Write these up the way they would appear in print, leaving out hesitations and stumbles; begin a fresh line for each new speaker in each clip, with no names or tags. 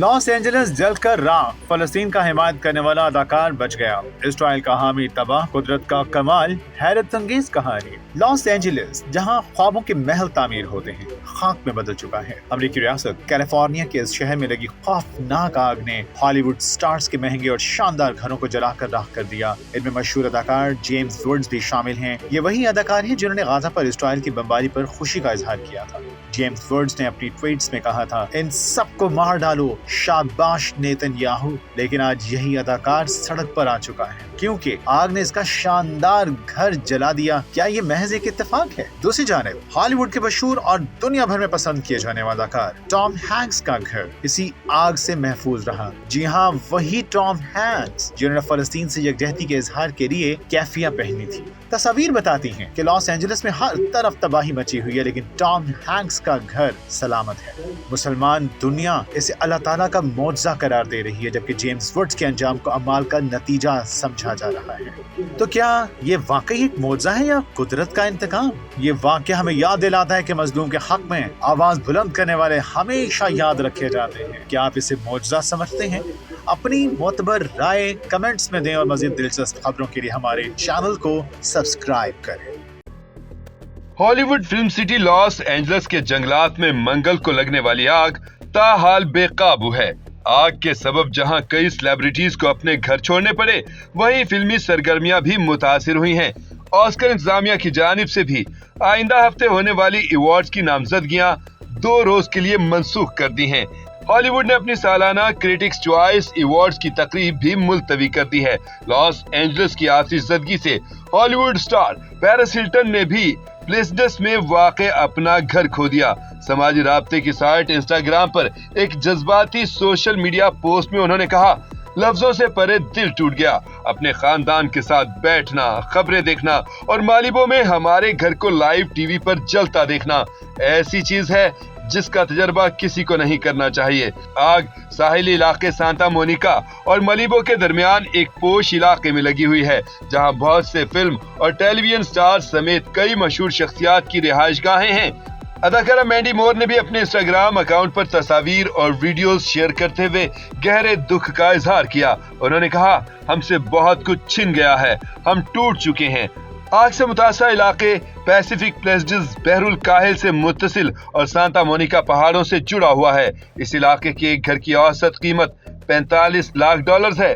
Los Angeles जलकर राख, फलस्तीन का हिमायत करने वाला अदाकार बच गया, इसराइल का हामी तबाह, कुदरत का कमाल, हैरत अंगेज कहानी। लॉस एंजलिस जहां ख्वाबों के महल तामीर होते हैं, खाक में बदल चुका है। अमेरिकी रियासत कैलिफोर्निया के इस शहर में लगी खौफनाक आग ने हॉलीवुड स्टार्स के महंगे और शानदार घरों को जलाकर राख कर दिया। इनमें मशहूर अदाकार जेम्स वुड्स भी शामिल हैं। ये वही अदाकार हैं जिन्होंने गाजा पर इसराइल की बमबारी पर खुशी का इजहार किया था। जेम्स वुड्स ने अपनी ट्वीट्स में कहा था, इन सबको मार डालो, शाबाश नेतन्याहू। लेकिन आज यही अदाकार सड़क पर आ चुका है क्योंकि आग ने इसका शानदार घर जला दिया। क्या ये महज एक इत्तेफाक है? दूसरी जानिब हॉलीवुड के मशहूर और दुनिया भर में पसंद किए जाने वाला अदाकार टॉम हैंक्स का घर इसी आग से महफूज रहा। जी हाँ, वही टॉम हैंक्स जिन्होंने फलस्तीन से यकजहती के इजहार के लिए कैफिया पहनी थी। तस्वीर बताती हैं कि लॉस एंजलिस में हर तरफ तबाही मची हुई है, लेकिन टॉम हैंक्स का घर सलामत है। मुसलमान दुनिया इसे अल्लाह ताला का मौजज़ा करार दे रही है, जबकि जेम्स वुड्स के अंजाम को अमाल का नतीजा समझा जा रहा है। तो क्या ये वाकई एक मौजज़ा है या कुदरत का इंतकाम? ये वाकया हमें याद दिलाता है कि मजलूम के हक में आवाज बुलंद करने वाले हमेशा याद रखे जाते हैं। क्या आप इसे मौजज़ा समझते हैं? अपनी मोतबर राय कमेंट्स में दें और मज़ीद दिलचस्प खबरों के लिए हमारे चैनल को सब्सक्राइब करें।
Hollywood film city Los Angeles के जंगलात में मंगल को लगने वाली आग ताहाल बेकाबू है। आग के सबब जहां कई सेलिब्रिटीज को अपने घर छोड़ने पड़े, वहीं फिल्मी सरगर्मियां भी मुतासिर हुई हैं। ऑस्कर इंतजामिया की जानिब से भी आइंदा हफ्ते होने वाली अवार्ड्स की नामजदगियां 2 रोज के लिए मनसूख कर दी हैं। हॉलीवुड ने अपनी सालाना क्रिटिक्स चॉइस अवार्ड्स की तकरीब भी मुलतवी कर दी है। लॉस एंजलिस की आतिशज़दगी से हॉलीवुड स्टार पेरिस हिल्टन ने भी प्लेसडस में वाक़ अपना घर खो दिया। समाजी राब्ते की साइट इंस्टाग्राम पर एक जज्बाती सोशल मीडिया पोस्ट में उन्होंने कहा, लफ्जों से परे दिल टूट गया। अपने खानदान के साथ बैठना, खबरें देखना और मालिबो में हमारे घर को लाइव टीवी पर जलता देखना ऐसी चीज है जिसका तजर्बा किसी को नहीं करना चाहिए। आग साहिली इलाके सांता मोनिका और मलिबो के दरमियान एक पोश इलाके में लगी हुई है, जहां बहुत से फिल्म और टेलीविजन स्टार्स समेत कई मशहूर शख्सियात की रिहाइशगाहें हैं। अदाकारा मैंडी मोर ने भी अपने इंस्टाग्राम अकाउंट पर तस्वीर और वीडियोस शेयर करते हुए गहरे दुख का इजहार किया। उन्होंने कहा, हमसे बहुत कुछ छिन गया है, हम टूट चुके हैं। आग से मुतासरा इलाके पैसिफिक प्लेसडस बहरुल काहिल से मुत्तसिल और सांता मोनिका पहाड़ों से जुड़ा हुआ है। इस इलाके के एक घर की औसत कीमत $45 लाख है।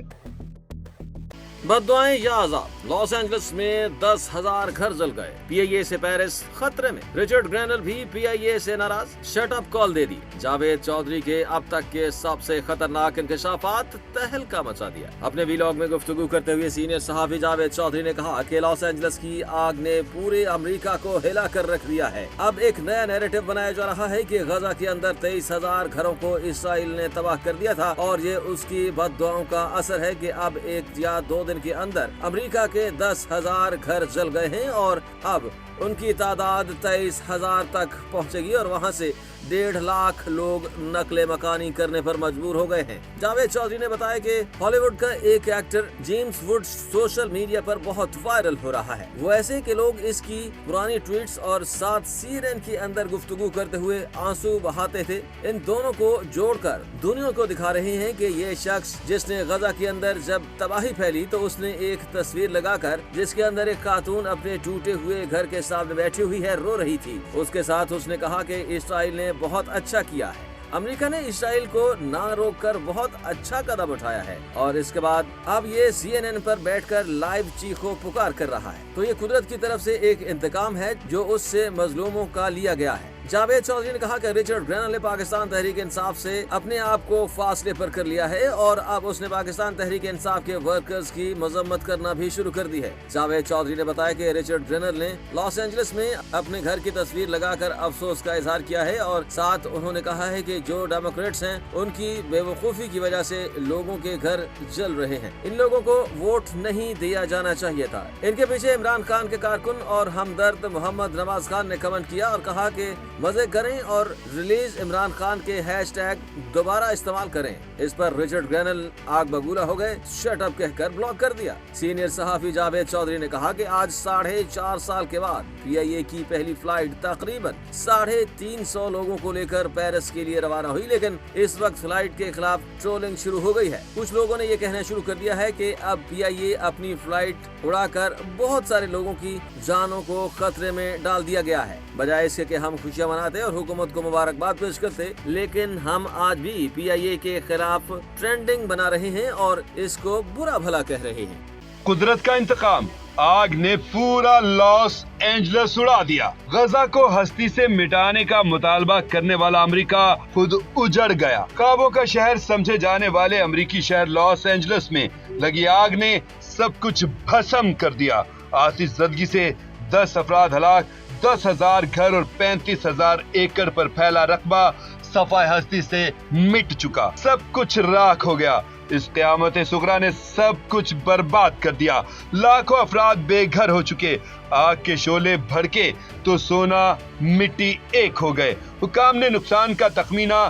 बददुआएं या अज़ाब, लॉस एंजलिस में 10,000 घर जल गए। PIA से पेरिस खतरे में, रिचर्ड ग्रेनल भी PIA से नाराज, शट अप कॉल दे दी। जावेद चौधरी के अब तक के सबसे खतरनाक इंकशाफात तहलका मचा दिया। अपने व्लॉग में गुफ्तगू करते हुए सीनियर सहाफी जावेद चौधरी ने कहा कि लॉस एंजलिस की आग ने पूरे अमेरिका को हिला कर रख दिया है। अब एक नया नैरेटिव बनाया जा रहा है कि गजा के अंदर 23,000 घरों को इसराइल ने तबाह कर दिया था और ये उसकी बददुआओं का असर है कि अब 1 या 2 दिन के अंदर अमेरिका के 10,000 घर जल गए हैं और अब उनकी तादाद 23,000 तक पहुंचेगी और वहां से 1.5 लाख लोग नकले मकानी करने पर मजबूर हो गए हैं। जावेद चौधरी ने बताया कि हॉलीवुड का एक actor James Woods social media पर बहुत वायरल हो रहा है। वो ऐसे के लोग इसकी पुरानी ट्वीट्स और साथ CNN के अंदर गुफ्तगू करते हुए आंसू बहाते थे। इन दोनों को जोड़कर दुनिया को दिखा रहे हैं कि ये शख्स जिसने गजा के अंदर जब तबाही फैली तो उसने एक तस्वीर लगाकर जिसके अंदर एक खातून अपने टूटे हुए घर के सामने बैठी हुई है, रो रही थी। उसके साथ उसने कहा कि इसराइल ने बहुत अच्छा किया है, अमेरिका ने इसराइल को ना रोककर बहुत अच्छा कदम उठाया है और इसके बाद अब ये CNN पर बैठकर लाइव चीखो पुकार कर रहा है। तो ये कुदरत की तरफ से एक इंतकाम है जो उससे मजलूमों का लिया गया है। जावेद चौधरी ने कहा कि रिचर्ड ग्रेनल ने पाकिस्तान तहरीक इंसाफ से अपने आप को फासले पर कर लिया है और अब उसने पाकिस्तान तहरीक इंसाफ के वर्कर्स की मजम्मत करना भी शुरू कर दी है। जावेद चौधरी ने बताया कि रिचर्ड ग्रेनल ने लॉस एंजलिस में अपने घर की तस्वीर लगाकर अफसोस का इजहार किया है और साथ उन्होंने कहा है कि जो डेमोक्रेट्स हैं उनकी बेवकूफ़ी की वजह से लोगों के घर जल रहे हैं। इन लोगों को वोट नहीं दिया जाना चाहिए था। इनके पीछे इमरान खान के कारकुन और हमदर्द मोहम्मद नवाज खान ने कमेंट किया और कहा कि मजे करें और रिलीज इमरान खान के हैशटैग दोबारा इस्तेमाल करें। इस पर रिचर्ड ग्रेनल आग बबूला हो गए, शट अप कहकर ब्लॉक कर दिया। सीनियर सहाफी जावेद चौधरी ने कहा कि आज 4.5 साल के बाद PIA की पहली फ्लाइट तकरीबन 350 लोगों को लेकर पेरिस के लिए रवाना हुई, लेकिन इस वक्त फ्लाइट के खिलाफ ट्रोलिंग शुरू हो गई है। कुछ लोगों ने ये कहना शुरू कर दिया है कि अब PIA अपनी फ्लाइट उड़ाकर बहुत सारे लोगों की जानों को खतरे में डाल दिया गया है। बजाय इसके कि हम खुशियां मनाते और हुकूमत को मुबारकबाद पेश करते, लेकिन हम आज भी PIA के खिलाफ ट्रेंडिंग बना रहे हैं और इसको बुरा भला कह रहे हैं।
कुदरत का इंतकाम, आग ने पूरा लॉस एंजलस उड़ा दिया। गजा को हस्ती से मिटाने का मुतालबा करने वाला अमेरिका खुद उजड़ गया। ख्वाबों का शहर समझे जाने वाले अमेरिकी शहर लॉस एंजलस में लगी आग ने सब कुछ भस्म कर दिया। आतिशज़दगी से 10 अफराद हलाक, 10,000 घर और 35,000 एकड़ पर फैला रकबा सफाई हस्ती से मिट चुका। सब कुछ राख हो गया। इस क़यामत सुगरा ने सब कुछ बर्बाद कर दिया। लाखों अफराद बेघर हो चुके। आग के शोले भड़के तो सोना मिट्टी एक हो गए। हुकाम ने नुकसान का तखमीना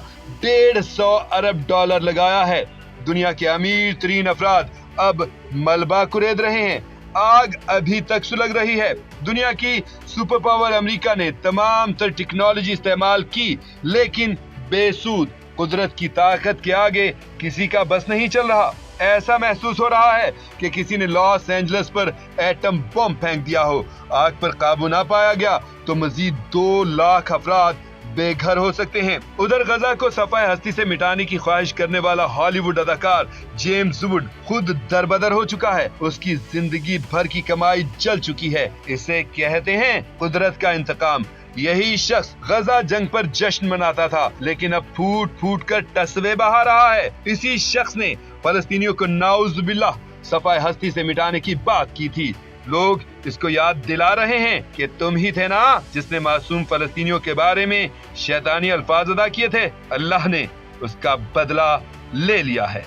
$150 अरब लगाया है। दुनिया के अमीर तरीन अफराद अब मलबा कुरेद रहे हैं। आग अभी तक सुलग रही है। दुनिया की सुपर पावर अमेरिका ने तमाम तर टेक्नोलॉजी इस्तेमाल की, लेकिन बेसूद। कुदरत की ताकत के आगे किसी का बस नहीं चल रहा। ऐसा महसूस हो रहा है कि किसी ने लॉस एंजलस पर एटम बम फेंक दिया हो। आग पर काबू ना पाया गया तो मजीद 2 लाख अफराद बेघर हो सकते हैं। उधर गजा को सफाई हस्ती से मिटाने की ख्वाहिश करने वाला हॉलीवुड अदाकार जेम्स वुड खुद दरबदर हो चुका है। उसकी जिंदगी भर की कमाई जल चुकी है। इसे कहते हैं कुदरत का इंतकाम। यही शख्स गजा जंग पर जश्न मनाता था, लेकिन अब फूट फूट कर टसवे बहा रहा है। इसी शख्स ने फलस्तीनियों को नाउजुबिल्लाह सफाई हस्ती से मिटाने की बात की थी। लोग इसको याद दिला रहे हैं कि तुम ही थे ना जिसने मासूम फलस्तीनियों के बारे में शैतानी अल्फाज अदा किए थे। अल्लाह ने उसका बदला ले लिया है।